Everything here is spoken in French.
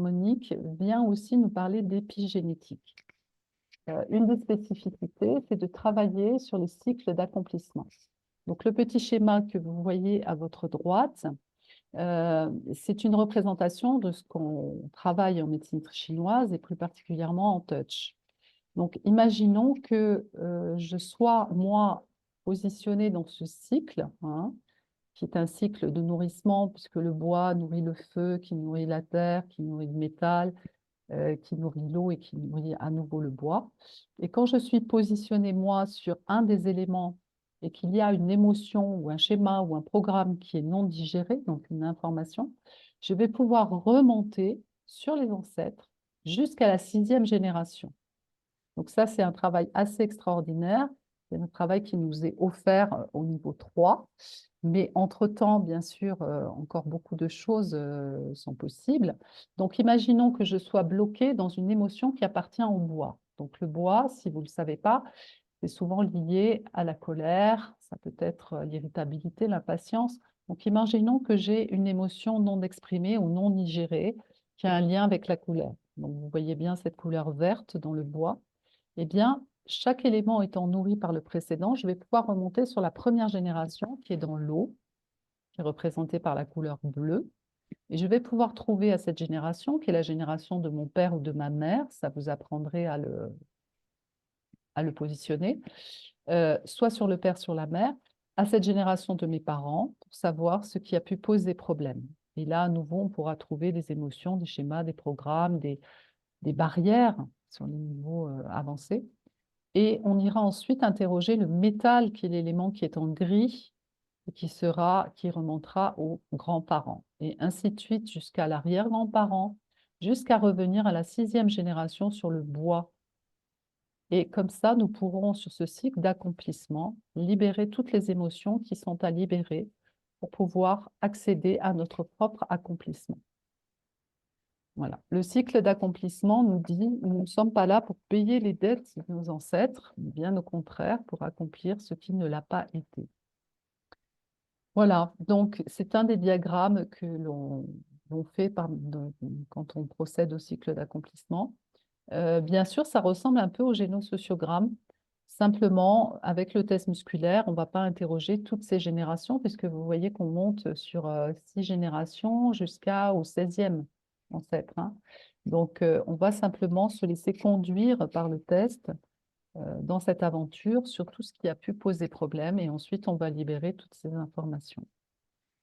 Monique vient aussi nous parler d'épigénétique. Une des spécificités, c'est de travailler sur les cycles d'accomplissement. Donc, le petit schéma que vous voyez à votre droite, c'est une représentation de ce qu'on travaille en médecine chinoise et plus particulièrement en touch. Donc, imaginons que je sois, moi, positionnée dans ce cycle, hein, qui est un cycle de nourrissement, puisque le bois nourrit le feu, qui nourrit la terre, qui nourrit le métal, qui nourrit l'eau et qui nourrit à nouveau le bois. Et quand je suis positionnée, moi, sur un des éléments et qu'il y a une émotion ou un schéma ou un programme qui est non digéré, donc une information, je vais pouvoir remonter sur les ancêtres jusqu'à la 6e génération. Donc ça, c'est un travail assez extraordinaire. C'est un travail qui nous est offert au niveau 3. Mais entre-temps, bien sûr, encore beaucoup de choses sont possibles. Donc, imaginons que je sois bloquée dans une émotion qui appartient au bois. Donc, le bois, si vous ne le savez pas, c'est souvent lié à la colère, ça peut être l'irritabilité, l'impatience. Donc, imaginons que j'ai une émotion non exprimée ou non digérée qui a un lien avec la couleur. Donc, vous voyez bien cette couleur verte dans le bois. Eh bien, chaque élément étant nourri par le précédent, je vais pouvoir remonter sur la première génération qui est dans l'eau, qui est représentée par la couleur bleue. Et je vais pouvoir trouver à cette génération, qui est la génération de mon père ou de ma mère, ça vous apprendrait à le positionner, soit sur le père, sur la mère, à cette génération de mes parents, pour savoir ce qui a pu poser problème. Et là, à nouveau, on pourra trouver des émotions, des schémas, des programmes, des barrières sur les niveaux avancés. Et on ira ensuite interroger le métal, qui est l'élément qui est en gris, et qui remontera aux grands-parents. Et ainsi de suite jusqu'à l'arrière-grand-parent, jusqu'à revenir à la 6e génération sur le bois. Et comme ça, nous pourrons, sur ce cycle d'accomplissement, libérer toutes les émotions qui sont à libérer pour pouvoir accéder à notre propre accomplissement. Voilà. Le cycle d'accomplissement nous dit, nous ne sommes pas là pour payer les dettes de nos ancêtres, mais bien au contraire, pour accomplir ce qui ne l'a pas été. Voilà, donc c'est un des diagrammes que l'on fait quand on procède au cycle d'accomplissement. Bien sûr, ça ressemble un peu au génosociogramme. Simplement, avec le test musculaire, on ne va pas interroger toutes ces générations, puisque vous voyez qu'on monte sur 6 générations jusqu'au 16e ancêtre, hein. Donc, on va simplement se laisser conduire par le test dans cette aventure sur tout ce qui a pu poser problème, et ensuite, on va libérer toutes ces informations.